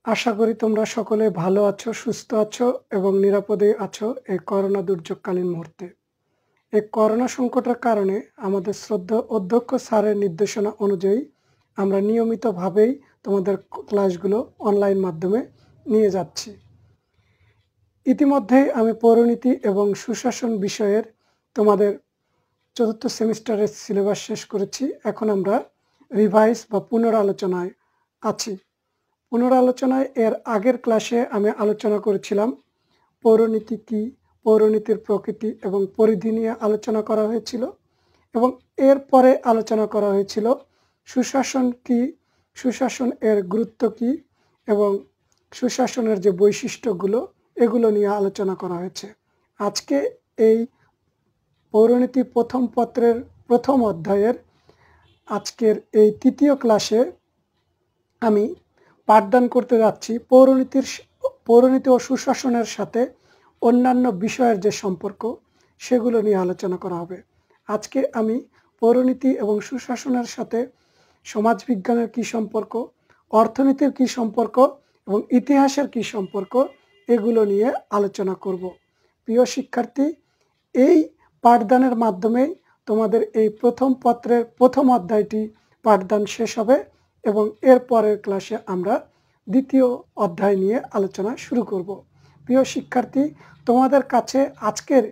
আশা করি তোমরা সকলে ভালো আছো, সুস্থ আছো এবং নিরাপদে আছো এই করোনা দুর্যোগকালীন মুহূর্তে। এই করোনা সংকটের কারণে আমাদের শ্রদ্ধেয় অধ্যক্ষ স্যারের নির্দেশনা অনুযায়ী আমরা নিয়মিতভাবেই তোমাদের ক্লাসগুলো অনলাইন মাধ্যমে নিয়ে যাচ্ছি। ইতিমধ্যেই আমি পৌরনীতি এবং সুশাসন বিষয়ের তোমাদের চতুর্থ সেমিস্টারের সিলেবাস শেষ করেছি। এখন আমরা রিভাইজ বা পুনরালোচনায় আছি। পুনরালোচনায় এর আগের ক্লাসে আমি আলোচনা করেছিলাম পৌরনীতি কী, পৌরনীতির প্রকৃতি এবং পরিধি নিয়ে আলোচনা করা হয়েছিল এবং এরপরে আলোচনা করা হয়েছিল সুশাসন কী, সুশাসন এর গুরুত্ব কী এবং সুশাসনের যে বৈশিষ্ট্যগুলো এগুলো নিয়ে আলোচনা করা হয়েছে। আজকে এই পৌরনীতি প্রথম পত্রের প্রথম অধ্যায়ের আজকের এই তৃতীয় ক্লাসে আমি পাঠদান করতে যাচ্ছি পৌরনীতি ও সুশাসনের সাথে অন্যান্য বিষয়ের যে সম্পর্ক সেগুলো নিয়ে আলোচনা করা হবে। আজকে আমি পৌরনীতি এবং সুশাসনের সাথে সমাজবিজ্ঞানের কী সম্পর্ক, অর্থনীতির কী সম্পর্ক এবং ইতিহাসের কী সম্পর্ক এগুলো নিয়ে আলোচনা করব। প্রিয় শিক্ষার্থী, এই পাঠদানের মাধ্যমেই তোমাদের এই প্রথম পত্রের প্রথম অধ্যায়টি পাঠদান শেষ হবে এবং এর পরের ক্লাসে আমরা দ্বিতীয় অধ্যায় নিয়ে আলোচনা শুরু করব। প্রিয় শিক্ষার্থী, তোমাদের কাছে আজকের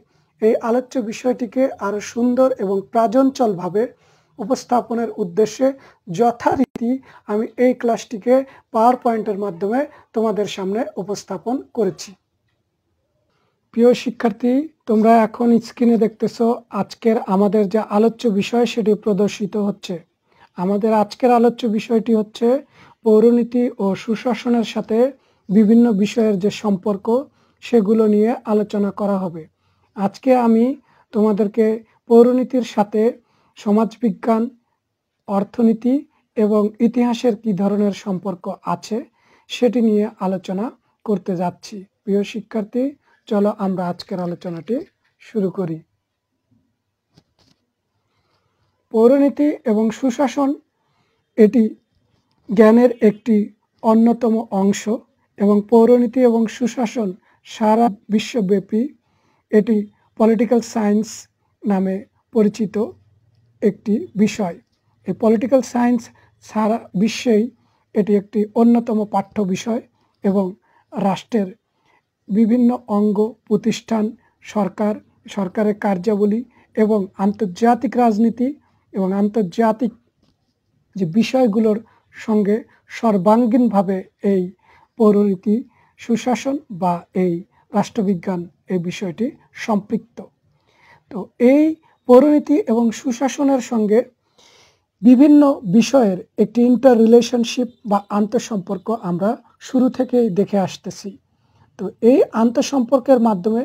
এই আলোচ্য বিষয়টিকে আরও সুন্দর এবং প্রাঞ্জলভাবে উপস্থাপনের উদ্দেশ্যে যথারীতি আমি এই ক্লাসটিকে পাওয়ার পয়েন্টের মাধ্যমে তোমাদের সামনে উপস্থাপন করেছি। প্রিয় শিক্ষার্থী, তোমরা এখন স্ক্রিনে দেখতেছো আজকের আমাদের যে আলোচ্য বিষয় সেটি প্রদর্শিত হচ্ছে। আমাদের আজকের আলোচ্য বিষয়টি হচ্ছে পৌরনীতি ও সুশাসনের সাথে বিভিন্ন বিষয়ের যে সম্পর্ক সেগুলো নিয়ে আলোচনা করা হবে। আজকে আমি তোমাদেরকে পৌরনীতির সাথে সমাজবিজ্ঞান, অর্থনীতি এবং ইতিহাসের কী ধরনের সম্পর্ক আছে সেটি নিয়ে আলোচনা করতে যাচ্ছি। প্রিয় শিক্ষার্থী, চলো আমরা আজকের আলোচনাটি শুরু করি। পৌরনীতি এবং সুশাসন এটি জ্ঞানের একটি অন্যতম অংশ এবং পৌরনীতি এবং সুশাসন সারা বিশ্বব্যাপী এটি পলিটিক্যাল সায়েন্স নামে পরিচিত একটি বিষয়। এই পলিটিক্যাল সায়েন্স সারা বিশ্বেই এটি একটি অন্যতম পাঠ্য বিষয় এবং রাষ্ট্রের বিভিন্ন অঙ্গ প্রতিষ্ঠান, সরকারের কার্যাবলী এবং আন্তর্জাতিক রাজনীতি এবং আন্তর্জাতিক যে বিষয়গুলোর সঙ্গে সর্বাঙ্গীনভাবে এই পৌরনীতি, সুশাসন বা এই রাষ্ট্রবিজ্ঞান এই বিষয়টি সম্পৃক্ত। তো এই পৌরনীতি এবং সুশাসনের সঙ্গে বিভিন্ন বিষয়ের একটি ইন্টার রিলেশনশিপ বা আন্তঃসম্পর্ক আমরা শুরু থেকেই দেখে আসতেছি। তো এই আন্তঃসম্পর্কের মাধ্যমে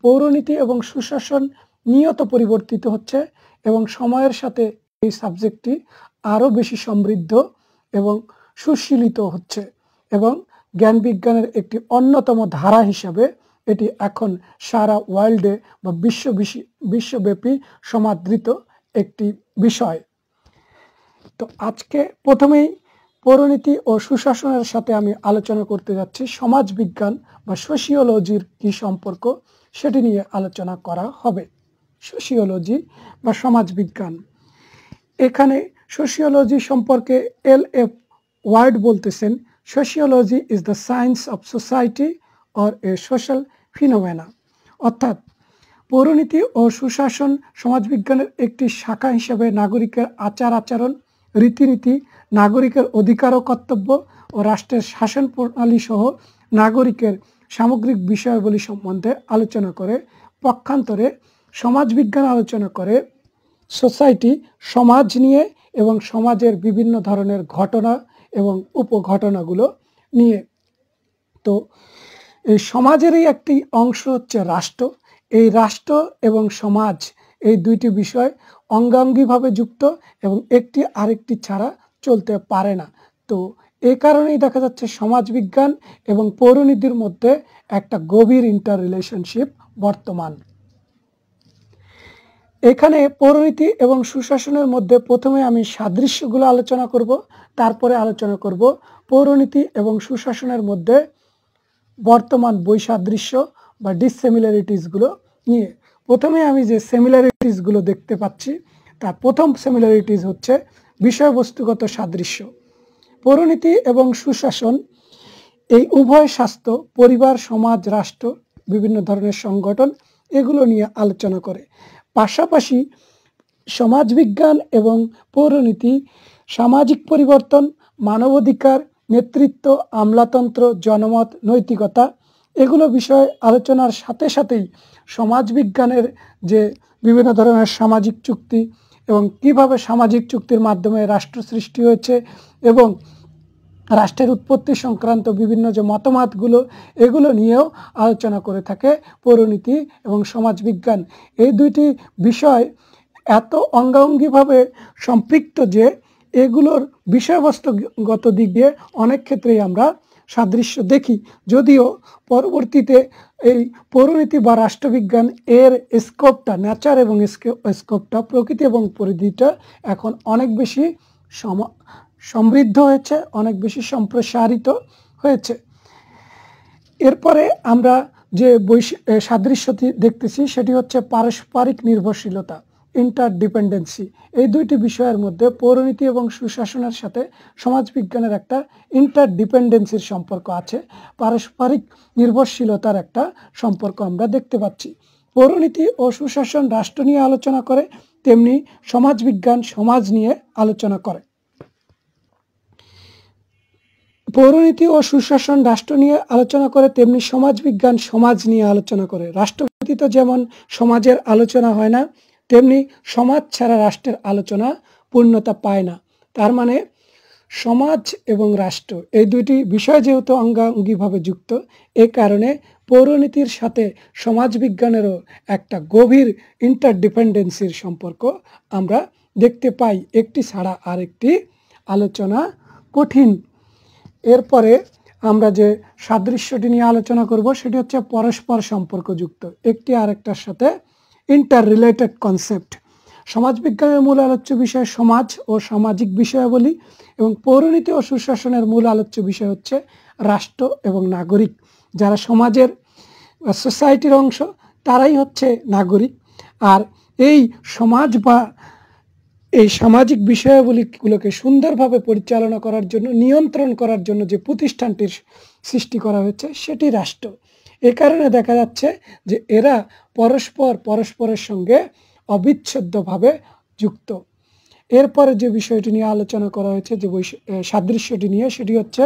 পৌরনীতি এবং সুশাসন নিয়ত পরিবর্তিত হচ্ছে এবং সময়ের সাথে এই সাবজেক্টটি আরও বেশি সমৃদ্ধ এবং সুশীলিত হচ্ছে এবং জ্ঞান বিজ্ঞানের একটি অন্যতম ধারা হিসাবে এটি এখন সারা ওয়ার্ল্ডে বা বিশ্বব্যাপী সমাদৃত একটি বিষয়। তো আজকে প্রথমেই পৌরনীতি ও সুশাসনের সাথে আমি আলোচনা করতে যাচ্ছি সমাজবিজ্ঞান বা সোশিওলজির কী সম্পর্ক সেটি নিয়ে আলোচনা করা হবে। সোশিওলজি বা সমাজবিজ্ঞান, এখানে সোশিওলজি সম্পর্কে LF ওয়ার্ড বলতেছেন sociology is the science of society or a social ফিনোমেনা। অর্থাৎ পৌরনীতি ও সুশাসন সমাজবিজ্ঞানের একটি শাখা হিসেবে নাগরিকের আচার আচরণ, রীতিনীতি, নাগরিকের অধিকার ও কর্তব্য ও রাষ্ট্রের শাসন প্রণালী সহ নাগরিকের সামগ্রিক বিষয়াবলী সম্বন্ধে আলোচনা করে। পক্ষান্তরে সমাজবিজ্ঞান আলোচনা করে সোসাইটি, সমাজ নিয়ে এবং সমাজের বিভিন্ন ধরনের ঘটনা এবং উপঘটনাগুলো নিয়ে। তো এই সমাজেরই একটি অংশ হচ্ছে রাষ্ট্র। এই রাষ্ট্র এবং সমাজ এই দুইটি বিষয় অঙ্গাঙ্গিভাবে যুক্ত এবং একটি আরেকটি ছাড়া চলতে পারে না। তো এই কারণেই দেখা যাচ্ছে সমাজবিজ্ঞান এবং পৌরনীতির মধ্যে একটা গভীর ইন্টার রিলেশনশিপ বর্তমান। এখানে পৌরনীতি এবং সুশাসনের মধ্যে প্রথমে আমি সাদৃশ্যগুলো আলোচনা করব, তারপরে আলোচনা করব পৌরনীতি এবং সুশাসনের মধ্যে বর্তমান বৈসাদৃশ্য বা ডিসিমিলারিটিসগুলো নিয়ে। প্রথমে আমি যে সিমিলারিটিসগুলো দেখতে পাচ্ছি তার প্রথম সিমিলারিটিস হচ্ছে বিষয়বস্তুগত সাদৃশ্য। পৌরনীতি এবং সুশাসন এই উভয় স্বাস্থ্য, পরিবার, সমাজ, রাষ্ট্র, বিভিন্ন ধরনের সংগঠন এগুলো নিয়ে আলোচনা করে। পাশাপাশি সমাজবিজ্ঞান এবং পৌরনীতি সামাজিক পরিবর্তন, মানবাধিকার, নেতৃত্ব, আমলাতন্ত্র, জনমত, নৈতিকতা এগুলো বিষয় আলোচনার সাথে সাথেই সমাজবিজ্ঞানের যে বিভিন্ন ধরনের সামাজিক চুক্তি এবং কিভাবে সামাজিক চুক্তির মাধ্যমে রাষ্ট্র সৃষ্টি হয়েছে এবং রাষ্ট্রের উৎপত্তি সংক্রান্ত বিভিন্ন যে মতামতগুলো এগুলো নিয়েও আলোচনা করে থাকে পৌরনীতি এবং সমাজবিজ্ঞান। এই দুইটি বিষয় এত অঙ্গাঙ্গিভাবে সম্পৃক্ত যে এগুলোর বিষয়বস্তুগত দিক দিয়ে অনেক ক্ষেত্রেই আমরা সাদৃশ্য দেখি, যদিও পরবর্তীতে এই পৌরনীতি বা রাষ্ট্রবিজ্ঞান এর স্কোপটা, নেচার এবং স্কোপটা, প্রকৃতি এবং পরিধিটা এখন অনেক বেশি সমৃদ্ধ হয়েছে, অনেক বেশি সম্প্রসারিত হয়েছে। এরপরে আমরা যে সাদৃশ্যটি দেখতেছি সেটি হচ্ছে পারস্পরিক নির্ভরশীলতা, ইন্টারডিপেন্ডেন্সি। এই দুইটি বিষয়ের মধ্যে পৌরনীতি এবং সুশাসনের সাথে সমাজবিজ্ঞানের একটা ইন্টারডিপেন্ডেন্সির সম্পর্ক আছে, পারস্পরিক নির্ভরশীলতার একটা সম্পর্ক আমরা দেখতে পাচ্ছি। পৌরনীতি ও সুশাসন রাষ্ট্র নিয়ে আলোচনা করে, তেমনি সমাজবিজ্ঞান সমাজ নিয়ে আলোচনা করে। পৌরনীতি ও সুশাসন রাষ্ট্র নিয়ে আলোচনা করে, তেমনি সমাজবিজ্ঞান সমাজ নিয়ে আলোচনা করে। রাষ্ট্র ব্যতীত যেমন সমাজের আলোচনা হয় না, তেমনি সমাজ ছাড়া রাষ্ট্রের আলোচনা পূর্ণতা পায় না। তার মানে সমাজ এবং রাষ্ট্র এই দুইটি বিষয় যেহেতু অঙ্গাঙ্গিভাবে যুক্ত, এ কারণে পৌরনীতির সাথে সমাজবিজ্ঞানেরও একটা গভীর ইন্টারডিপেন্ডেন্সির সম্পর্ক আমরা দেখতে পাই। একটি ছাড়া আরেকটি আলোচনা কঠিন। এরপরে আমরা যে সাদৃশ্যটি নিয়ে আলোচনা করব সেটি হচ্ছে পরস্পর সম্পর্কযুক্ত, একটি আরেকটার সাথে ইন্টার রিলেটেড কনসেপ্ট। সমাজবিজ্ঞানের মূল আলোচ্য বিষয় সমাজ ও সামাজিক বিষয়াবলী এবং পৌরনীতি ও সুশাসনের মূল আলোচ্য বিষয় হচ্ছে রাষ্ট্র এবং নাগরিক। যারা সমাজের সোসাইটির অংশ তারাই হচ্ছে নাগরিক। আর এই সমাজ বা এই সামাজিক বিষয়াবলীগুলোকে সুন্দরভাবে পরিচালনা করার জন্য, নিয়ন্ত্রণ করার জন্য যে প্রতিষ্ঠানটির সৃষ্টি করা হয়েছে সেটি রাষ্ট্র। এ কারণে দেখা যাচ্ছে যে এরা পরস্পরের সঙ্গে অবিচ্ছেদ্যভাবে যুক্ত। এরপরে যে বিষয়টি নিয়ে আলোচনা করা হয়েছে, যে সাদৃশ্যটি নিয়ে, সেটি হচ্ছে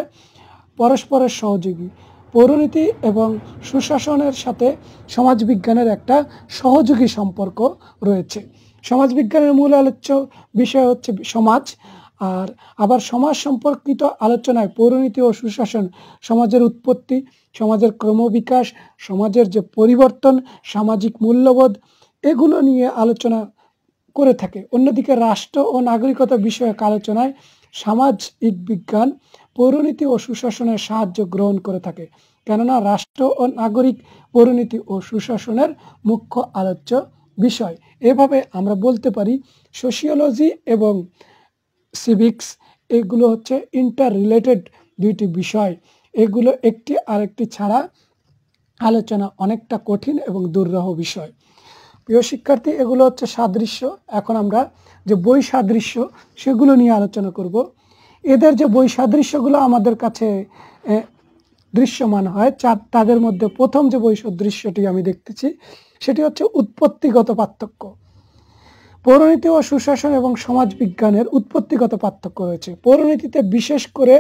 পরস্পরের সহযোগী। পৌরনীতি এবং সুশাসনের সাথে সমাজবিজ্ঞানের একটা সহযোগী সম্পর্ক রয়েছে। সমাজবিজ্ঞানের মূল আলোচ্য বিষয় হচ্ছে সমাজ, আর আবার সমাজ সম্পর্কিত আলোচনায় পৌরনীতি ও সুশাসন সমাজের উৎপত্তি, সমাজের ক্রমবিকাশ, সমাজের যে পরিবর্তন, সামাজিক মূল্যবোধ এগুলো নিয়ে আলোচনা করে থাকে। অন্যদিকে রাষ্ট্র ও নাগরিকতা বিষয়ক আলোচনায় সামাজিক বিজ্ঞান পৌরনীতি ও সুশাসনের সাহায্য গ্রহণ করে থাকে, কেননা রাষ্ট্র ও নাগরিক পৌরনীতি ও সুশাসনের মুখ্য আলোচ্য বিষয়। এভাবে আমরা বলতে পারি সোশিওলজি এবং সিভিক্স এগুলো হচ্ছে ইন্টার রিলেটেড দুইটি বিষয়। এগুলো একটি আরেকটি ছাড়া আলোচনা অনেকটা কঠিন এবং দুর্লভ বিষয়। প্রিয় শিক্ষার্থী, এগুলো হচ্ছে সাদৃশ্য। এখন আমরা যে বৈসাদৃশ্য সেগুলো নিয়ে আলোচনা করব। এদের যে বৈসাদৃশ্যগুলো আমাদের কাছে দৃশ্যমান হয়, তাদের মধ্যে প্রথম যে বৈসাদৃশ্যটি আমি দেখতেছি সেটি হচ্ছে উৎপত্তিগত পার্থক্য। পৌরনীতি ও সুশাসন এবং সমাজবিজ্ঞানের উৎপত্তিগত পার্থক্য রয়েছে। পৌরনীতিতে বিশেষ করে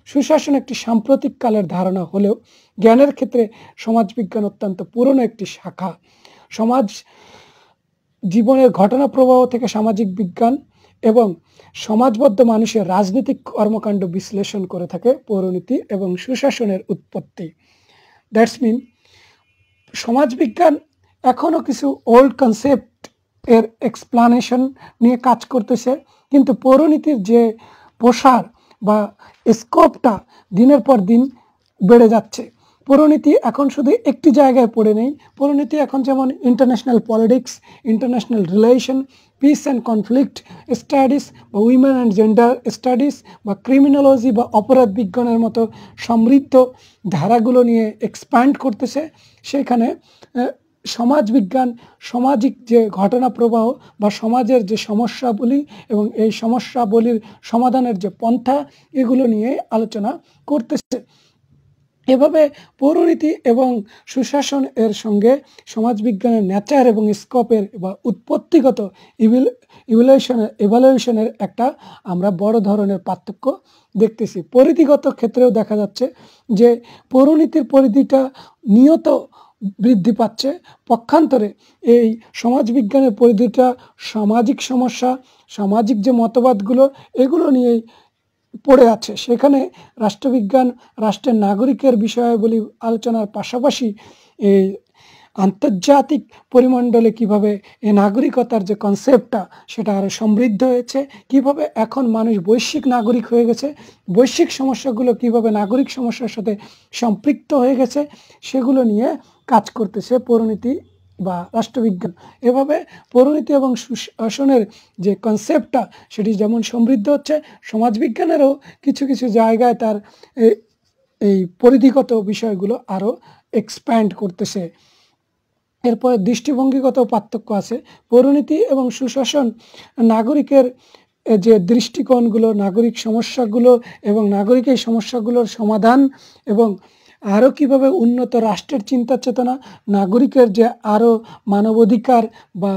সুশাসন একটি সাম্প্রতিক কালের ধারণা হলেও জ্ঞানের ক্ষেত্রে সমাজবিজ্ঞান অত্যন্ত পুরনো একটি শাখা। সমাজ জীবনের ঘটনা প্রবাহ থেকে সামাজিক বিজ্ঞান এবং সমাজবদ্ধ মানুষের রাজনৈতিক কর্মকাণ্ড বিশ্লেষণ করে থাকে পৌরনীতি এবং সুশাসনের উৎপত্তি। দ্যাটস মিন সমাজবিজ্ঞান এখনও কিছু ওল্ড কনসেপ্ট এর এক্সপ্লানেশন নিয়ে কাজ করতেছে, কিন্তু পৌরনীতির যে প্রসার বা স্কোপটা দিনের পর দিন বেড়ে যাচ্ছে। পৌরনীতি এখন শুধু একটি জায়গায় পড়ে নেই। পৌরনীতি এখন যেমন international politics, international relation, piece and conflict studies বা উইমেন অ্যান্ড জেন্ডার স্টাডিজ বা ক্রিমিনোলজি বা অপরাধ বিজ্ঞানের মতো সমৃদ্ধ ধারাগুলো নিয়ে এক্সপ্যান্ড করতেছে। সেখানে সমাজবিজ্ঞান, সামাজিক যে ঘটনা প্রবাহ বা সমাজের যে সমস্যাবলী এবং এই সমস্যাবলীর সমাধানের যে পন্থা, এগুলো নিয়ে আলোচনা করতেছে। এভাবে পৌরনীতি এবং সুশাসন এর সমাজবিজ্ঞানের নেচার এবং স্কোপের বা উৎপত্তিগত ইভ্যালুয়েশনের একটা আমরা বড় ধরনের পার্থক্য দেখতেছি। পরিধিগত ক্ষেত্রেও দেখা যাচ্ছে যে পৌরনীতির পরিধিটা নিয়ত বৃদ্ধি পাচ্ছে। পক্ষান্তরে এই সমাজবিজ্ঞানের পরিধিটা সামাজিক সমস্যা, সামাজিক যে মতবাদগুলো, এগুলো নিয়েই পড়ে আছে। সেখানে রাষ্ট্রবিজ্ঞান রাষ্ট্রের নাগরিকের বিষয়াবলী আলোচনার পাশাপাশি এই আন্তর্জাতিক পরিমণ্ডলে কিভাবে এই নাগরিকতার যে কনসেপ্টটা সেটা আরও সমৃদ্ধ হয়েছে, কিভাবে এখন মানুষ বৈশ্বিক নাগরিক হয়ে গেছে, বৈশ্বিক সমস্যাগুলো কিভাবে নাগরিক সমস্যার সাথে সম্পৃক্ত হয়ে গেছে, সেগুলো নিয়ে কাজ করতেছে পৌরনীতি বা রাষ্ট্রবিজ্ঞান। এভাবে পৌরনীতি এবং সুশাসনের যে কনসেপ্টটা সেটি যেমন সমৃদ্ধ হচ্ছে, সমাজবিজ্ঞানেরও কিছু কিছু জায়গায় তার এই পরিধিগত বিষয়গুলো আরও এক্সপ্যান্ড করতেছে। এরপর দৃষ্টিভঙ্গিগত পার্থক্য আছে। পৌরনীতি এবং সুশাসন নাগরিকের যে দৃষ্টিকোণগুলো, নাগরিক সমস্যাগুলো এবং নাগরিক এই সমস্যাগুলোর সমাধান এবং আরও কীভাবে উন্নত রাষ্ট্রের চিন্তা চেতনা, নাগরিকের যে আরও মানবাধিকার বা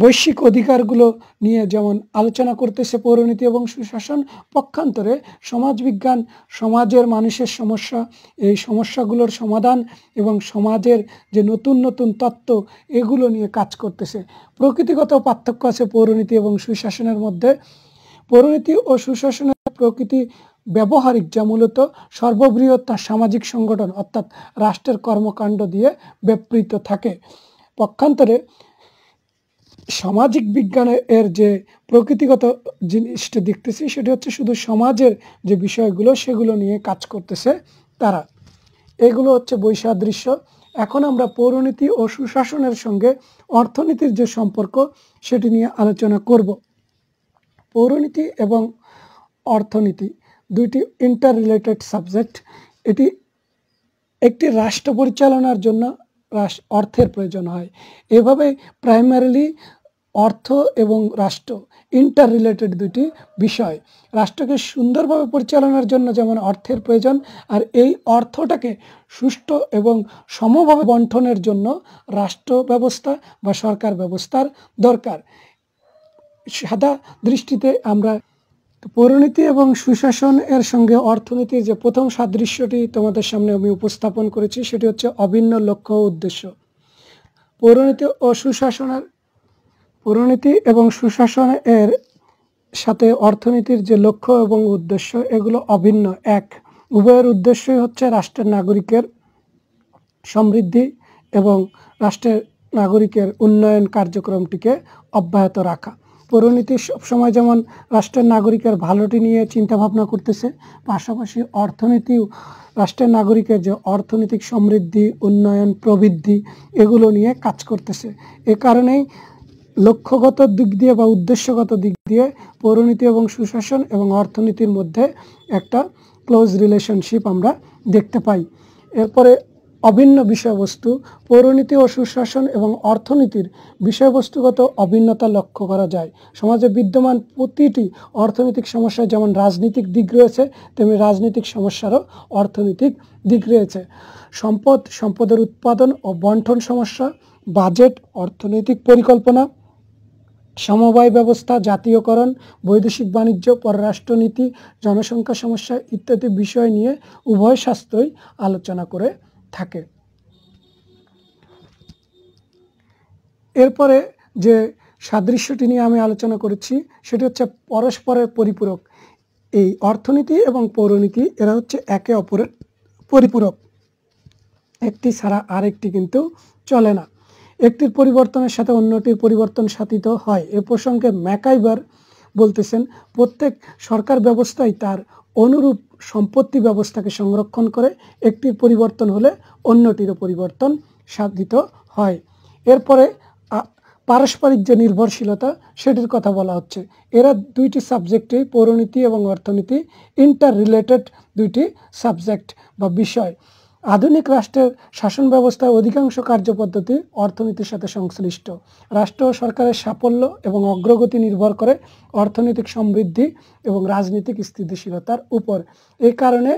বৈশ্বিক অধিকারগুলো নিয়ে যেমন আলোচনা করতেছে পৌরনীতি এবং সুশাসন। পক্ষান্তরে সমাজবিজ্ঞান সমাজের মানুষের সমস্যা, এই সমস্যাগুলোর সমাধান এবং সমাজের যে নতুন নতুন তত্ত্ব, এগুলো নিয়ে কাজ করতেছে। প্রকৃতিগত পার্থক্য আছে পৌরনীতি এবং সুশাসনের মধ্যে। পৌরনীতি ও সুশাসনের প্রকৃতি ব্যবহারিক, যা মূলত সর্ববৃহৎ তার সামাজিক সংগঠন অর্থাৎ রাষ্ট্রের কর্মকাণ্ড দিয়ে ব্যাপৃত থাকে। পক্ষান্তরে সামাজিক বিজ্ঞানের যে প্রকৃতিগত জিনিসটা দেখতেছি সেটা হচ্ছে শুধু সমাজের যে বিষয়গুলো সেগুলো নিয়ে কাজ করতেছে তারা। এগুলো হচ্ছে বৈসাদৃশ্য। এখন আমরা পৌরনীতি ও সুশাসনের সঙ্গে অর্থনীতির যে সম্পর্ক সেটি নিয়ে আলোচনা করব। পৌরনীতি এবং অর্থনীতি দুইটি ইন্টার রিলেটেড সাবজেক্ট। এটি একটি রাষ্ট্র পরিচালনার জন্য অর্থের প্রয়োজন হয়। এভাবে প্রাইমারিলি অর্থ এবং রাষ্ট্র ইন্টার রিলেটেড দুটি বিষয়। রাষ্ট্রকে সুন্দরভাবে পরিচালনার জন্য যেমন অর্থের প্রয়োজন, আর এই অর্থটাকে সুষ্ঠু এবং সমভাবে বণ্টনের জন্য রাষ্ট্র ব্যবস্থা বা সরকার ব্যবস্থার দরকার। সাদা দৃষ্টিতে আমরা পৌরনীতি এবং সুশাসন এর সঙ্গে অর্থনীতির যে প্রথম সাদৃশ্যটি তোমাদের সামনে আমি উপস্থাপন করেছি সেটি হচ্ছে অভিন্ন লক্ষ্য ও উদ্দেশ্য। পৌরনীতি এবং সুশাসন এর সাথে অর্থনীতির যে লক্ষ্য এবং উদ্দেশ্য এগুলো অভিন্ন এক। উভয়ের উদ্দেশ্যই হচ্ছে রাষ্ট্রের নাগরিকের সমৃদ্ধি এবং রাষ্ট্রের নাগরিকের উন্নয়ন কার্যক্রমটিকে অব্যাহত রাখা। পৌরনীতি সবসময় যেমন রাষ্ট্রের নাগরিকের ভালোটি নিয়ে চিন্তাভাবনা করতেছে, পাশাপাশি অর্থনীতিও রাষ্ট্রের নাগরিকের যে অর্থনৈতিক সমৃদ্ধি, উন্নয়ন, প্রবৃদ্ধি এগুলো নিয়ে কাজ করতেছে। এ কারণেই লক্ষ্যগত দিক দিয়ে বা উদ্দেশ্যগত দিক দিয়ে পৌরনীতি এবং সুশাসন এবং অর্থনীতির মধ্যে একটা ক্লোজ রিলেশনশিপ আমরা দেখতে পাই। এরপরে অভিন্ন বিষয়বস্তু। পৌরনীতি ও সুশাসন এবং অর্থনীতির বিষয়বস্তুগত অভিন্নতা লক্ষ্য করা যায়। সমাজে বিদ্যমান প্রতিটি অর্থনৈতিক সমস্যার যেমন রাজনৈতিক দিক রয়েছে, তেমনি রাজনৈতিক সমস্যারও অর্থনৈতিক দিক রয়েছে। সম্পদের উৎপাদন ও বণ্টন সমস্যা, বাজেট, অর্থনৈতিক পরিকল্পনা, সমবায় ব্যবস্থা, জাতীয়করণ, বৈদেশিক বাণিজ্য, পররাষ্ট্রনীতি, জনসংখ্যা সমস্যা ইত্যাদি বিষয় নিয়ে উভয় শাস্ত্রই আলোচনা করে থাকে। এরপরে যে সাদৃশ্যটি নিয়ে আমি আলোচনা করেছি সেটি হচ্ছে পরস্পরের পরিপূরক। এই অর্থনীতি এবং পৌরনীতি এরা হচ্ছে একে অপরের পরিপূরক, একটি ছাড়া আরেকটি কিন্তু চলে না। একটির পরিবর্তনের সাথে অন্যটির পরিবর্তন সাধিত হয়। এ প্রসঙ্গে ম্যাকাইভার বলতেছেন, প্রত্যেক সরকার ব্যবস্থাই তার অনুরূপ সম্পত্তি ব্যবস্থাকে সংরক্ষণ করে, একটির পরিবর্তন হলে অন্যটিরও পরিবর্তন সাধিত হয়। এরপরে পারস্পরিক যে নির্ভরশীলতা সেটির কথা বলা হচ্ছে। এরা দুইটি সাবজেক্টেই, পৌরনীতি এবং অর্থনীতি, ইন্টার রিলেটেড দুইটি সাবজেক্ট বা বিষয়। আধুনিক রাষ্ট্রের শাসন ব্যবস্থার অধিকাংশ কার্যপদ্ধতি অর্থনীতির সাথে সংশ্লিষ্ট। রাষ্ট্র ও সরকারের সাফল্য এবং অগ্রগতি নির্ভর করে অর্থনৈতিক সমৃদ্ধি এবং রাজনৈতিক স্থিতিশীলতার উপর। এই কারণে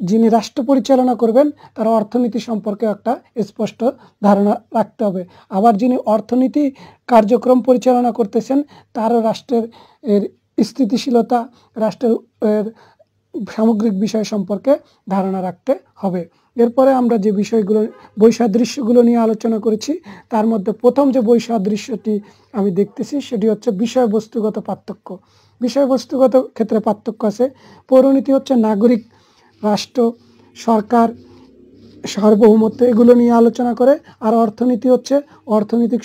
যিনি রাষ্ট্র পরিচালনা করবেন তার অর্থনীতি সম্পর্কে একটা স্পষ্ট ধারণা রাখতে হবে। আবার যিনি অর্থনীতি কার্যক্রম পরিচালনা করতেছেন তারও রাষ্ট্রের স্থিতিশীলতা, রাষ্ট্রের সামগ্রিক বিষয় সম্পর্কে ধারণা রাখতে হবে। এরপরে আমরা যে বিষয়গুলো, বৈসাদৃশ্যগুলো নিয়ে আলোচনা করেছি, তার মধ্যে প্রথম যে বৈসাদৃশ্যটি আমি দেখতেছি সেটি হচ্ছে বিষয়বস্তুগত পার্থক্য। বিষয়বস্তুগত ক্ষেত্রে পার্থক্য আছে। পৌরনীতি হচ্ছে নাগরিক, রাষ্ট্র, সরকার, সার্বভৌমত্ব এগুলো নিয়ে আলোচনা করে। আর অর্থনীতি হচ্ছে অর্থনৈতিক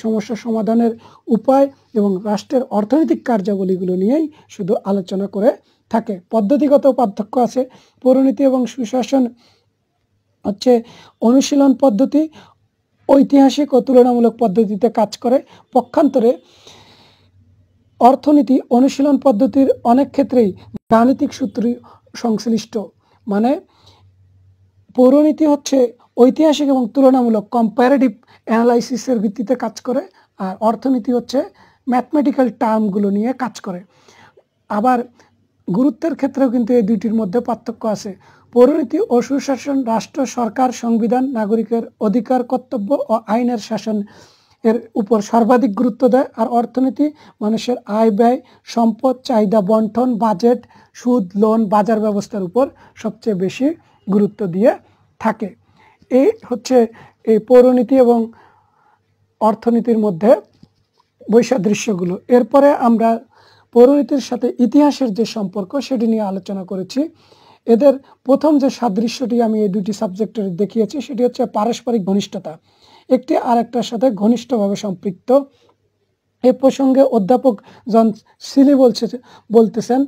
সমস্যা সমাধানের উপায় এবং রাষ্ট্রের অর্থনৈতিক কার্যাবলীগুলো নিয়েই শুধু আলোচনা করে থাকে। পদ্ধতিগত পার্থক্য আছে। পৌরনীতি এবং সুশাসন হচ্ছে অনুশীলন পদ্ধতি, ঐতিহাসিক ও তুলনামূলক পদ্ধতিতে কাজ করে। পক্ষান্তরে অর্থনীতি অনুশীলন পদ্ধতির অনেক ক্ষেত্রেই গাণিতিক সূত্র সংশ্লিষ্ট। মানে পৌরনীতি হচ্ছে ঐতিহাসিক এবং তুলনামূলক কম্পারেটিভ অ্যানালাইসিসের ভিত্তিতে কাজ করে, আর অর্থনীতি হচ্ছে ম্যাথমেটিক্যাল টার্মগুলো নিয়ে কাজ করে। আবার গুরুত্বের ক্ষেত্রেও কিন্তু এই দুইটির মধ্যে পার্থক্য আছে। পৌরনীতি ও সুশাসন রাষ্ট্র, সরকার, সংবিধান, নাগরিকের অধিকার, কর্তব্য ও আইনের শাসন এর উপর সর্বাধিক গুরুত্ব দেয়। আর অর্থনীতি মানুষের আয় ব্যয়, সম্পদ, চাহিদা বন্টন, বাজেট, সুদ, লোন, বাজার ব্যবস্থার উপর সবচেয়ে বেশি গুরুত্ব দিয়ে থাকে। এই হচ্ছে এই পৌরনীতি এবং অর্থনীতির মধ্যে বৈসাদৃশ্যগুলো। এরপরে আমরা পৌরনীতির সাথে ইতিহাসের যে সম্পর্ক সেটি নিয়ে আলোচনা করেছি। এদের প্রথম যে সাদৃশ্যটি আমি এই দুটি সাবজেক্টের দেখিয়েছি সেটি হচ্ছে পারস্পরিক ঘনিষ্ঠতা। একটি আরেকটার সাথে ঘনিষ্ঠভাবে সম্পৃক্ত। এ প্রসঙ্গে অধ্যাপক জন সিলি বলতেছেন,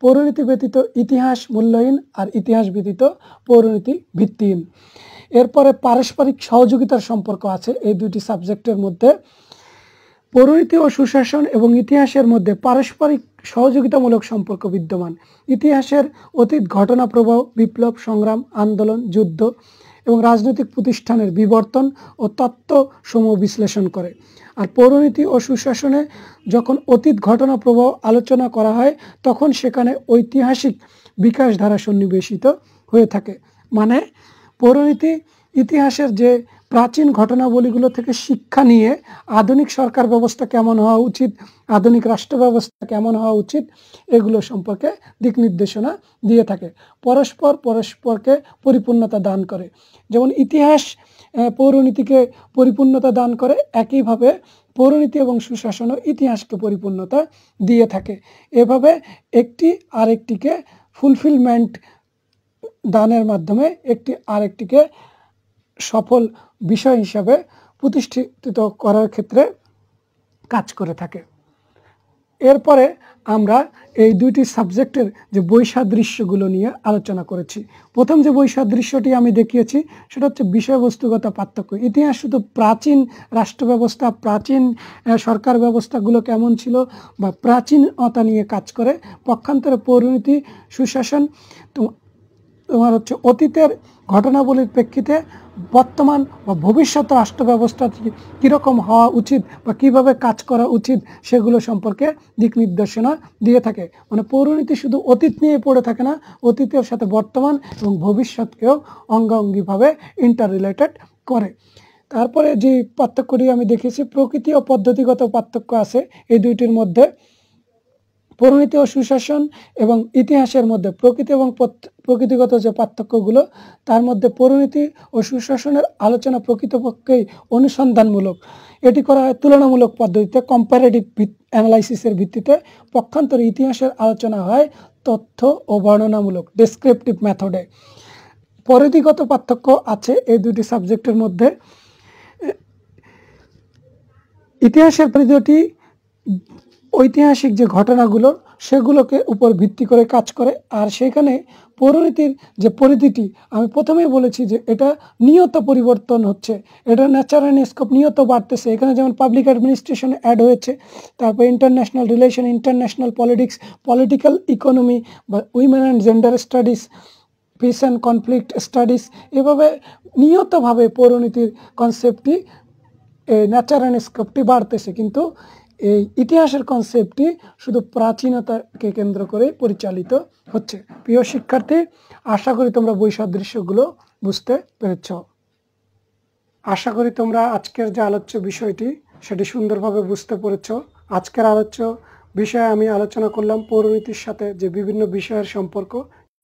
পৌরনীতি ব্যতীত ইতিহাস মূল্যহীন, আর ইতিহাস ব্যতীত পৌরনীতি ভিত্তিহীন। এরপরে পারস্পরিক সহযোগিতার সম্পর্ক আছে এই দুটি সাবজেক্টের মধ্যে। পৌরনীতি ও সুশাসন এবং ইতিহাসের মধ্যে পারস্পরিক সহযোগিতামূলক সম্পর্ক বিদ্যমান। ইতিহাসের অতীত ঘটনা প্রবাহ, বিপ্লব, সংগ্রাম, আন্দোলন, যুদ্ধ এবং রাজনৈতিক প্রতিষ্ঠানের বিবর্তন ও তত্ত্বসমূহ বিশ্লেষণ করে। আর পৌরনীতি ও সুশাসনে যখন অতীত ঘটনা প্রবাহ আলোচনা করা হয় তখন সেখানে ঐতিহাসিক বিকাশ ধারা সন্নিবেশিত হয়ে থাকে। মানে পৌরনীতি ইতিহাসের যে প্রাচীন ঘটনাবলীগুলো থেকে শিক্ষা নিয়ে আধুনিক সরকার ব্যবস্থা কেমন হওয়া উচিত, আধুনিক রাষ্ট্র ব্যবস্থা কেমন হওয়া উচিত এগুলো সম্পর্কে দিক নির্দেশনা দিয়ে থাকে। পরস্পরকে পরিপূর্ণতা দান করে। যেমন ইতিহাস পৌরনীতিকে পরিপূর্ণতা দান করে, একইভাবে পৌরনীতি এবং সুশাসনও ইতিহাসকে পরিপূর্ণতা দিয়ে থাকে। এভাবে একটি আরেকটিকে ফুলফিলমেন্ট দানের মাধ্যমে একটি আরেকটিকে সফল বিষয় হিসাবে প্রতিষ্ঠিত করার ক্ষেত্রে কাজ করে থাকে। এরপরে আমরা এই দুইটি সাবজেক্টের যে বৈসাদৃশ্যগুলো নিয়ে আলোচনা করেছি। প্রথম যে বৈসাদৃশ্যটি আমি দেখিয়েছি সেটা হচ্ছে বিষয়বস্তুগত পার্থক্য। ইতিহাস শুধু প্রাচীন রাষ্ট্র ব্যবস্থা, প্রাচীন সরকার ব্যবস্থাগুলো কেমন ছিল বা প্রাচীনতা নিয়ে কাজ করে। পক্ষান্তরে পৌরনীতি সুশাসন তোমার হচ্ছে অতীতের ঘটনাবলীর প্রেক্ষিতে বর্তমান বা ভবিষ্যৎ রাষ্ট্র ব্যবস্থা কীরকম হওয়া উচিত বা কিভাবে কাজ করা উচিত সেগুলো সম্পর্কে দিক নির্দেশনা দিয়ে থাকে। মানে পৌরনীতি শুধু অতীত নিয়ে পড়ে থাকে না, অতীতের সাথে বর্তমান এবং ভবিষ্যৎকেও অঙ্গাঙ্গিভাবে ইন্টার রিলেটেড করে। তারপরে যে পার্থক্যটি আমি দেখেছি, প্রকৃতি ও পদ্ধতিগত পার্থক্য আছে এই দুইটির মধ্যে। পৌরনীতি ও সুশাসন এবং ইতিহাসের মধ্যে প্রকৃতি এবং প্রকৃতিগত যে পার্থক্যগুলো, তার মধ্যে পৌরনীতি ও সুশাসনের আলোচনা প্রকৃতপক্ষেই অনুসন্ধানমূলক। এটি করা হয় তুলনামূলক পদ্ধতিতে, কম্পারেটিভ অ্যানালাইসিসের ভিত্তিতে। পক্ষান্তরে ইতিহাসের আলোচনা হয় তথ্য ও বর্ণনামূলক, ডেসক্রিপটিভ মেথডে। পরিধিগত পার্থক্য আছে এই দুটি সাবজেক্টের মধ্যে। ইতিহাসের পরিধিটি ঐতিহাসিক যে ঘটনাগুলো সেগুলোকে উপর ভিত্তি করে কাজ করে। আর সেখানে পৌরনীতির যে পরিধিটি আমি প্রথমেই বলেছি যে এটা নিয়ত পরিবর্তন হচ্ছে, এটা ন্যাচার অ্যান্ড স্কোপ নিয়ত বাড়তেছে। এখানে যেমন পাবলিক অ্যাডমিনিস্ট্রেশন অ্যাড হয়েছে, তারপর international relation, international politics, political economy বা women and gender studies, peace and conflict studies, এভাবে নিয়তভাবে পৌরনীতির কনসেপ্টটি ন্যাচার অ্যান্ড স্কোপটি বাড়তেছে। কিন্তু এই ইতিহাসের কনসেপ্টটি শুধু প্রাচীনতাকে কেন্দ্র করে পরিচালিত হচ্ছে। প্রিয় শিক্ষার্থী, আশা করি তোমরা বই সাদৃশ্যগুলো বুঝতে পেরেছ। আশা করি তোমরা আজকের যে আলোচ্য বিষয়টি সেটি সুন্দরভাবে বুঝতে পেরেছ। আজকের আলোচ্য বিষয়ে আমি আলোচনা করলাম পৌরনীতির সাথে যে বিভিন্ন বিষয়ের সম্পর্ক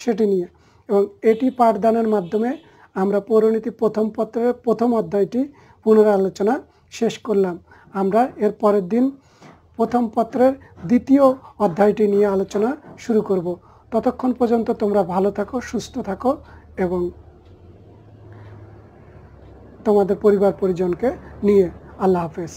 সেটি নিয়ে, এবং এটি পাঠদানের মাধ্যমে আমরা পৌরনীতি প্রথম পত্রের প্রথম অধ্যায়টি পুনরালোচনা শেষ করলাম। আমরা এর পরের দিন প্রথম পত্রের দ্বিতীয় অধ্যায়টি নিয়ে আলোচনা শুরু করব। ততক্ষণ পর্যন্ত তোমরা ভালো থাকো, সুস্থ থাকো এবং তোমাদের পরিবার পরিজনকে নিয়ে। আল্লাহ হাফেজ।